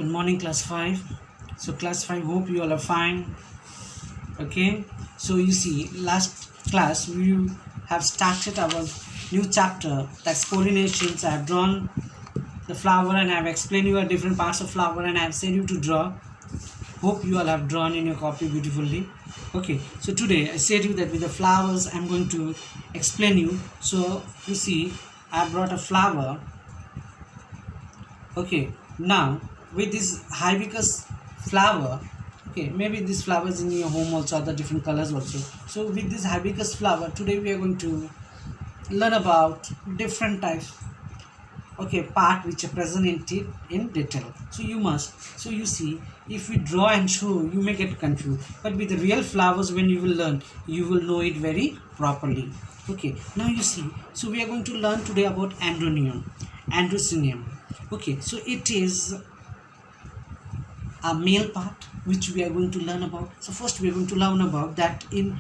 Good morning, class 5. So class 5, hope you all are fine. Okay, so you see, last class we have started our new chapter, that's pollinations. I have drawn the flower and I have explained you different parts of flower and I have said you to draw. Hope you all have drawn in your copy beautifully. Okay, so today I said you that with the flowers I'm going to explain you. So you see, I brought a flower. Okay, now with this hibiscus flower, okay, maybe this flowers in your home also, other different colors also. So with this hibiscus flower, today we are going to learn about different types, okay, part which are present in it in detail. So you see, if we draw and show, you may get confused, but with the real flowers, when you will learn, you will know it very properly. Okay, now you see, so we are going to learn today about androsynium. Okay, so it is a male part which we are going to learn about. So first we are going to learn about that in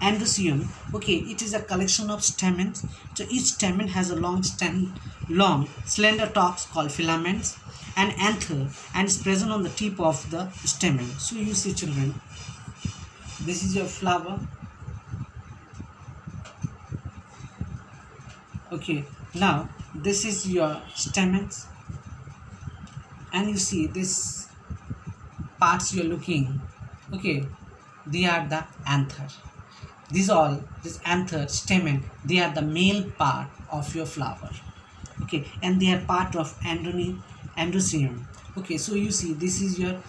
androecium. Okay, it is a collection of stamens. So each stamen has a long slender tops called filaments and anther, and is present on the tip of the stamen. So you see, children, this is your flower. Okay, now this is your stamens, and you see this parts you are looking, okay, they are the anther. This anther, stamen, they are the male part of your flower. Okay, and they are part of androecium. Okay, so you see, this is your,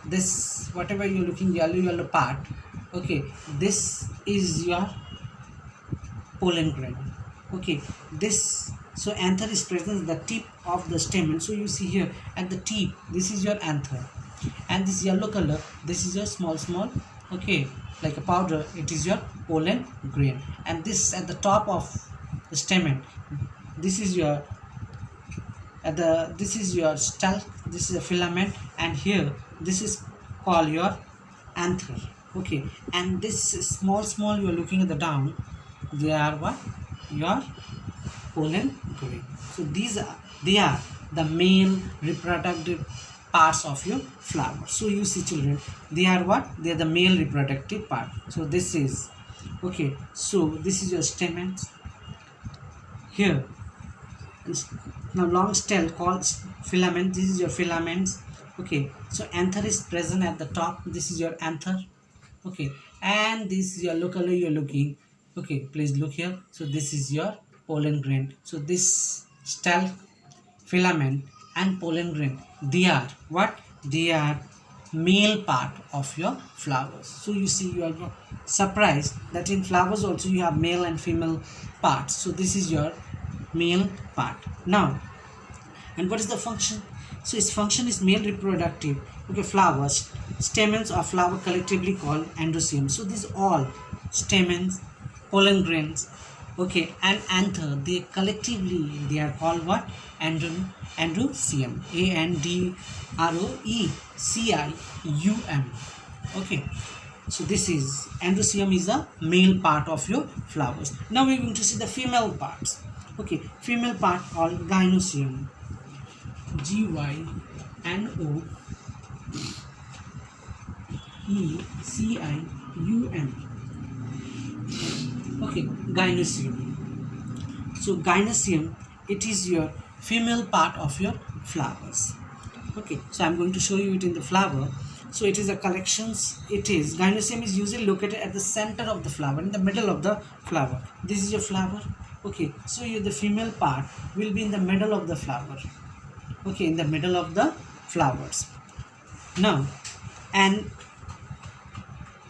this whatever you're looking, yellow part. Okay, this is your pollen grain. Okay, this, so anther is present at the tip of the stamen. So you see here at the tip, this is your anther, and this yellow color, this is your small, okay, like a powder, it is your pollen grain. And this at the top of the stamen, this is your this is your stalk, this is a filament, and here this is called your anther. Okay, and this small you are looking at the down, they are what? Your pollen grain. So they are the male reproductive parts of your flower. So you see, children, they are what? They are the male reproductive part. So this is, okay, so this is your stamens. Here now long stem called filament, this is your filaments. Okay, so anther is present at the top, this is your anther. Okay, and this is your yellow color you're looking. Okay, please look here. So this is your pollen grain. So this stalk, filament and pollen grain, they are what? They are male part of your flowers. So you see, you are surprised that in flowers also you have male and female parts. So this is your male part. Now, and what is the function? So its function is male reproductive. Okay, flowers, stamens or flower collectively called androecium. So these all stamens, pollen grains, okay, and anther, they collectively, they are called what? Androecium. ANDROECIUM. Okay, so this is androecium, is a male part of your flowers. Now we're going to see the female parts. Okay, female part called gynoecium. GYNOECIUM. Okay, gynoecium. So gynoecium, it is your female part of your flowers. Okay, so I'm going to show you it in the flower. So it is a collections, gynoecium is usually located at the center of the flower, in the middle of the flower. This is your flower. Okay, so the female part will be in the middle of the flower. Okay, in the middle of the flowers. Now, and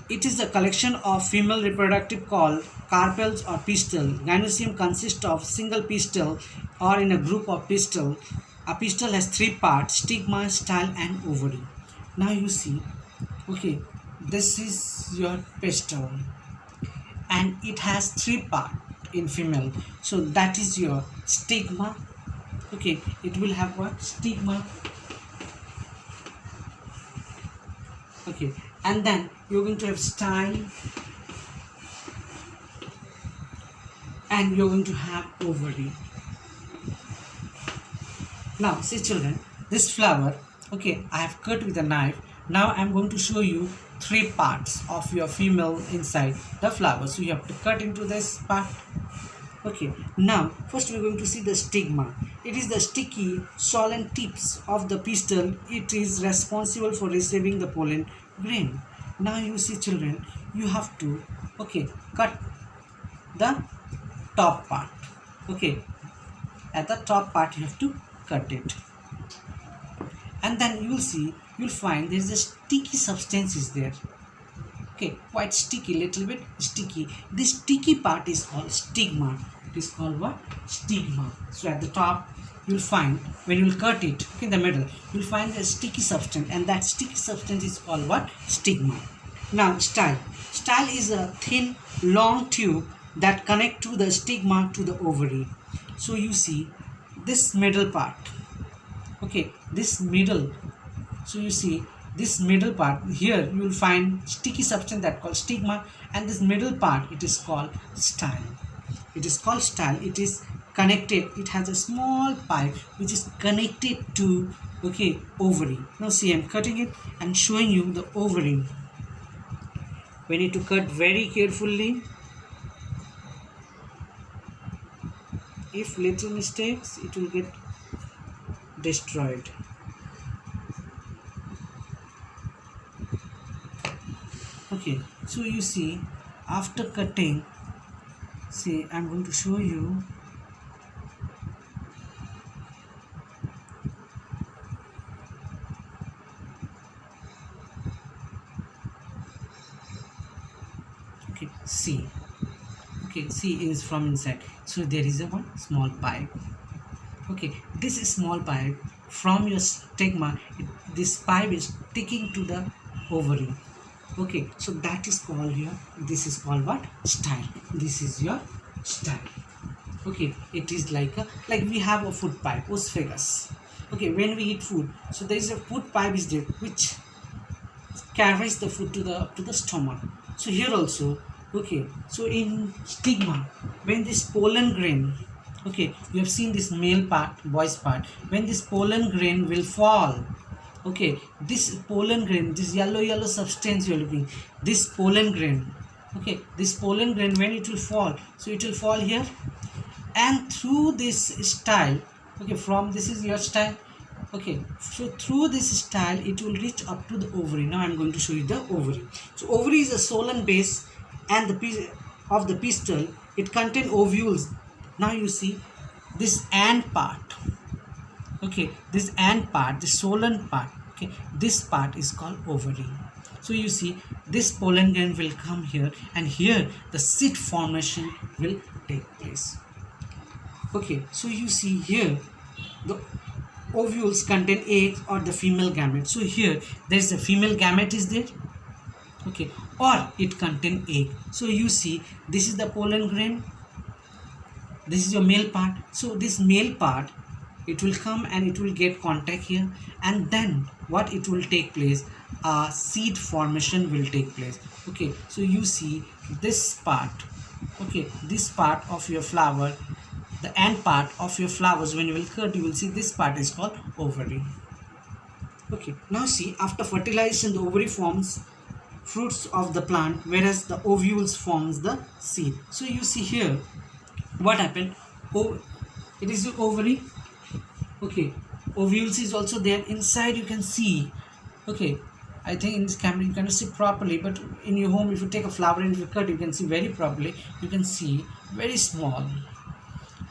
it is a collection of female reproductive called carpels or pistil. Gynoecium consists of single pistil or in a group of pistil. A pistil has three parts: stigma, style and ovary. Now you see, okay, this is your pistil and it has three parts in female. So that is your stigma. Okay, it will have what? Stigma. Okay, and then you're going to have style, and you're going to have ovary. Now see, children, this flower, Okay, I have cut with a knife. Now I'm going to show you three parts of your female inside the flower. So you have to cut into this part. Okay, now first we're going to see the stigma. It is the sticky swollen tips of the pistil. It is responsible for receiving the pollen grain. Now you see children, you have to cut the top part. Okay, at the top part you have to cut it, and then you will see, you'll find there is a sticky substance is there. Okay, quite sticky, little bit sticky. This sticky part is called stigma. It is called what? Stigma. So at the top you'll find, when you'll cut it, okay, in the middle you'll find a sticky substance, and that sticky substance is called what? Stigma. Now style is a thin long tube that connect to the stigma to the ovary. So you see this middle part, okay, this middle, so you see this middle part here, you will find sticky substance that called stigma, and this middle part, it is called style. It is called style. It is connected, it has a small pipe which is connected to ovary. Now see, I'm cutting it and showing you the ovary. We need to cut very carefully. If little mistakes, it will get destroyed. Okay, so you see, after cutting, see, I'm going to show you. Okay, see. Okay, see is from inside. So there is a one small pipe. Okay, this is small pipe from your stigma. This pipe is sticking to the ovary. Okay, so that is called your, this is called what? Style. This is your style. Okay, it is like we have a food pipe, oesophagus. Okay, when we eat food, so there is a food pipe is there which carries the food to the stomach. So here also, okay, so in stigma, when this pollen grain, okay, you have seen this male part, boys part, when this pollen grain will fall, okay, this pollen grain, this yellow substance you are looking, this pollen grain, okay, this pollen grain, when it will fall, so it will fall here, and through this style, okay, from this is your style, okay, so through this style it will reach up to the ovary. Now I'm going to show you the ovary. So ovary is a swollen base and the piece of the pistil, it contains ovules. Now you see this end part, okay, this end part, the swollen part, okay, this part is called ovary. So you see this pollen grain will come here, and here the seed formation will take place. Okay, so you see here the ovules contain eggs or the female gamete. So here there is a female gamete is there, okay, or it contain egg. So you see this is the pollen grain, this is your male part. So this male part, it will come and it will get contact here, and then what it will take place, seed formation will take place. Okay, so you see this part, okay, this part of your flower, the end part of your flowers, when you will cut, you will see this part is called ovary. Okay, now see, after fertilization the ovary forms fruits of the plant, whereas the ovules forms the seed. So you see here what happened, it is the ovary, okay, ovules is also there inside, you can see, okay, I think in this camera you cannot see properly, but in your home if you take a flower and you cut, you can see very properly, you can see very small.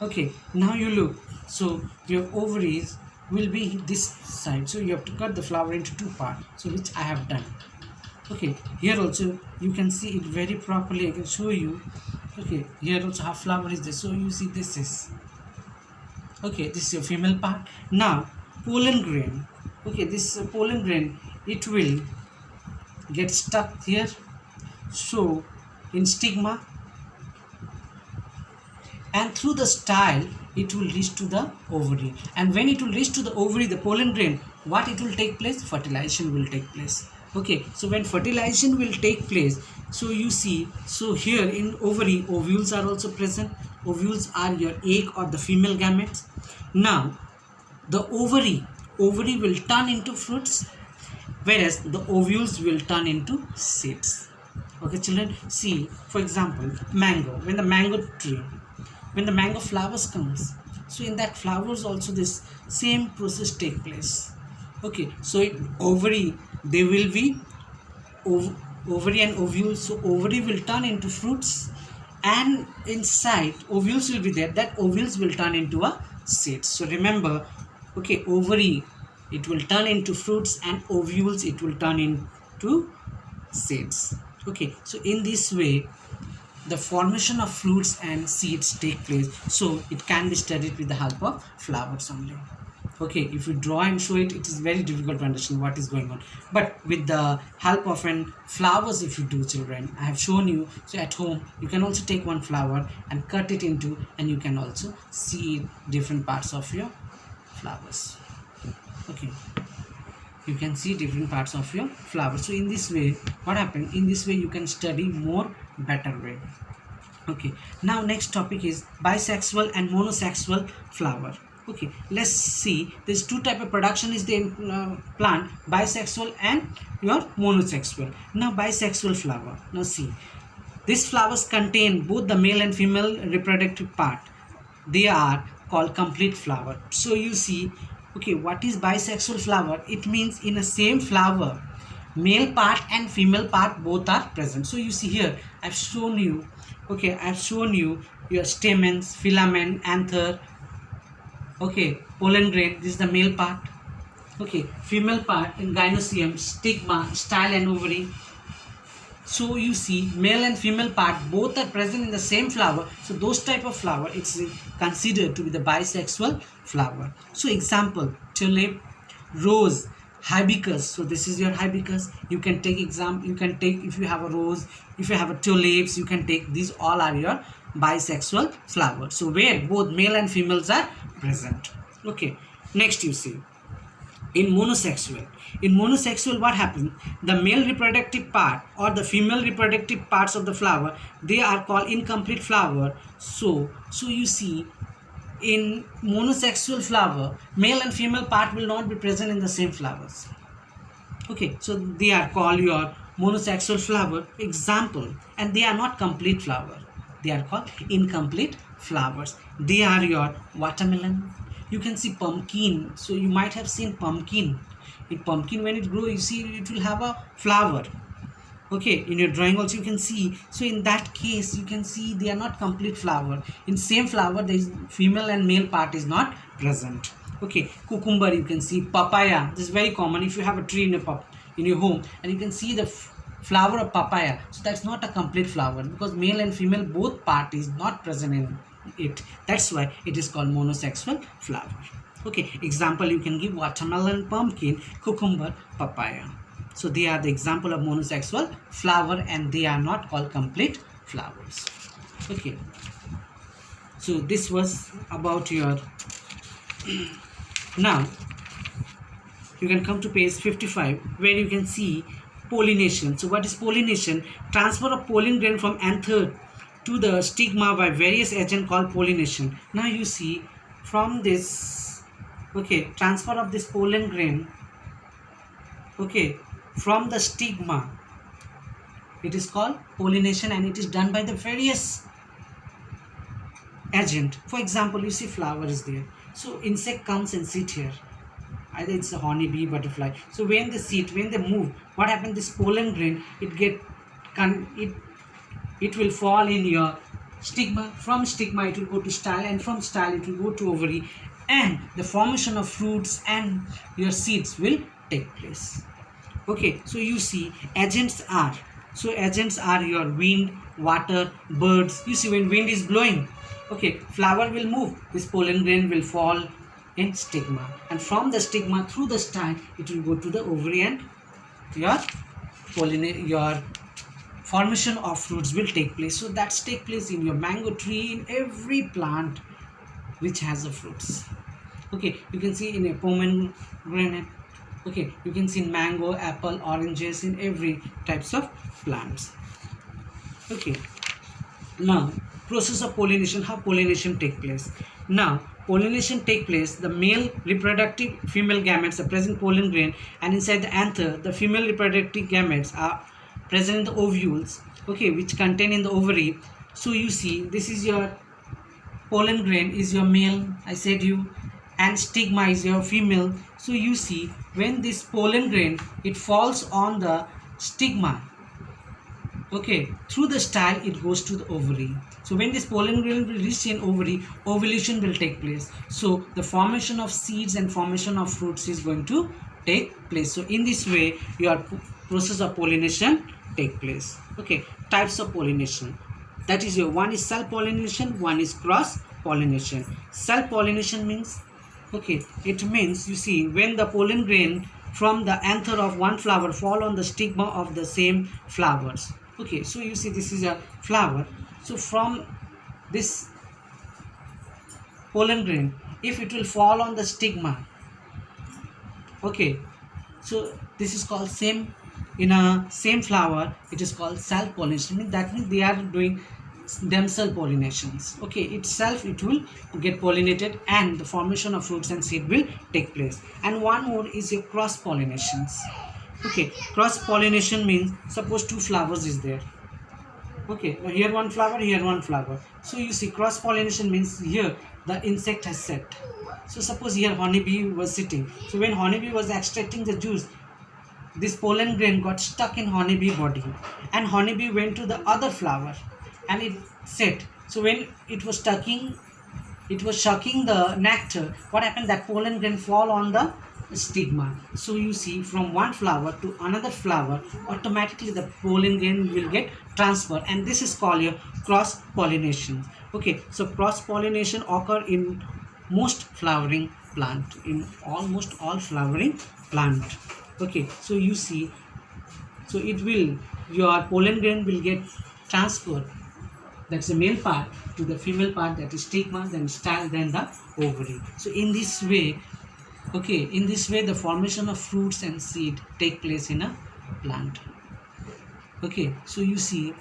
Okay, now you look, so your ovaries will be this side, so you have to cut the flower into two parts, so which I have done. Okay, here also you can see it very properly, I can show you. Okay, here also half flower is there, so you see this is, okay, this is your female part. Now pollen grain, okay, this pollen grain, it will get stuck here, so in stigma, and through the style it will reach to the ovary, and when it will reach to the ovary, the pollen grain, what it will take place, fertilization will take place. Okay, so when fertilization will take place, so you see, so here in ovary, ovules are also present. Ovules are your egg or the female gametes. Now the ovary ovary will turn into fruits, whereas the ovules will turn into seeds. Okay children, see for example mango. When the mango tree, when the mango flowers comes, so in that flowers also this same process take place. Okay, so in ovary they will be ovary and ovules. So ovary will turn into fruits, and inside ovules will be there. That ovules will turn into a seed. So remember, okay, ovary it will turn into fruits, and ovules it will turn into seeds. Okay, so in this way the formation of fruits and seeds take place. So it can be studied with the help of flowers only. Okay, if you draw and show it, it is very difficult to understand what is going on, but with the help of an flowers, if you do children, I have shown you. So at home you can also take one flower and cut it into, and you can also see different parts of your flowers. Okay, you can see different parts of your flowers. So in this way what happened, in this way you can study more better way. Okay, now next topic is bisexual and monosexual flower. Okay, let's see, there's two type of production is the plant, bisexual and your monosexual. Now bisexual flower, now see, these flowers contain both the male and female reproductive part. They are called complete flower. So you see, okay, what is bisexual flower? It means in a same flower male part and female part both are present. So you see here I've shown you, okay, I've shown you your stamens, filament, anther, okay, pollen grain, this is the male part. Okay, female part in gynoecium, stigma, style and ovary. So you see male and female part both are present in the same flower. So those type of flower it's considered to be the bisexual flower. So example, tulip, rose, hibiscus. So this is your hibiscus. You can take you can take, if you have a rose, if you have a tulips, you can take, these all are your bisexual flowers. So where both male and females are present. Okay, next you see in monosexual. In monosexual what happens, the male reproductive part or the female reproductive parts of the flower, they are called incomplete flower. So you see in monosexual flower male and female part will not be present in the same flowers. Okay, so they are called your monosexual flower. Example, and they are not complete flower, they are called incomplete flowers. They are your watermelon, you can see pumpkin. So you might have seen pumpkin. In pumpkin when it grows, you see it will have a flower. Okay, in your drawing also you can see. So in that case you can see they are not complete flower. In same flower there is female and male part is not present. Okay, cucumber, you can see papaya. This is very common. If you have a tree in your home and you can see the flower of papaya, so that's not a complete flower because male and female both part is not present in it. That's why it is called monosexual flower. Okay, example you can give watermelon, pumpkin, cucumber, papaya. So they are the example of monosexual flower and they are not called complete flowers. Okay, so this was about your now you can come to page 55 where you can see pollination. So what is pollination? Transfer of pollen grain from anther to the stigma by various agents called pollination. Now you see from this, okay, transfer of this pollen grain, okay, from the stigma, it is called pollination and it is done by the various agent. For example, you see flower is there, so insect comes and sit here, either it's a honeybee, butterfly. So when they sit, when they move, what happens, this pollen grain it will fall in your stigma. From stigma it will go to style, and from style it will go to ovary, and the formation of fruits and your seeds will take place. Okay, so you see agents are, so agents are your wind, water, birds. You see when wind is blowing, okay, flower will move, this pollen grain will fall in stigma, and from the stigma through the style it will go to the ovary, and your formation of fruits will take place. So that's take place in your mango tree, in every plant which has the fruits. Okay, you can see in a pomegranate, okay, you can see in mango, apple, oranges, in every types of plants. Okay, now process of pollination, how pollination take place. Now pollination take place, the male reproductive female gametes are present pollen grain, and inside the anther the female reproductive gametes are present in the ovules, okay, which contain in the ovary. So you see, this is your pollen grain is your male, I said you, and stigma is your female. So you see, when this pollen grain it falls on the stigma, okay, through the style it goes to the ovary. So when this pollen grain will reach in ovary, ovulation will take place. So the formation of seeds and formation of fruits is going to take place. So in this way your process of pollination take place. Okay, types of pollination, that is your one is self pollination, one is cross pollination. Self pollination means, okay, it means you see when the pollen grain from the anther of one flower fall on the stigma of the same flowers. Okay, so you see this is a flower. So from this pollen grain, if it will fall on the stigma, okay, so this is called same, in a same flower it is called self pollination. That means they are doing themselves pollinations. Okay, itself it will get pollinated and the formation of fruits and seed will take place. And one more is your cross pollinations. Okay, cross pollination means suppose two flowers is there. Okay, now here one flower, here one flower. So you see cross pollination means here the insect has set. So suppose here honeybee was sitting. So when honeybee was extracting the juice, this pollen grain got stuck in honeybee body, and honeybee went to the other flower and it set. So when it was sucking the nectar, what happened, that pollen grain fall on the stigma. So you see, from one flower to another flower, automatically the pollen grain will get transferred, and this is called your cross pollination. Okay, so cross pollination occur in most flowering plant, in almost all flowering plant. Okay, so you see, so it will, your pollen grain will get transferred, that's the male part, to the female part, that is stigma, then style, then the ovary. So in this way, okay, in this way the formation of fruits and seed take place in a plant. Okay, so you see,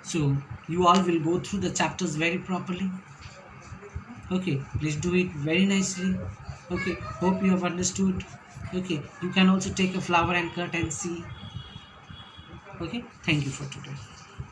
so you all will go through the chapters very properly. Okay, please do it very nicely. Okay, hope you have understood. Okay, you can also take a flower and cut and see. Okay, thank you for today.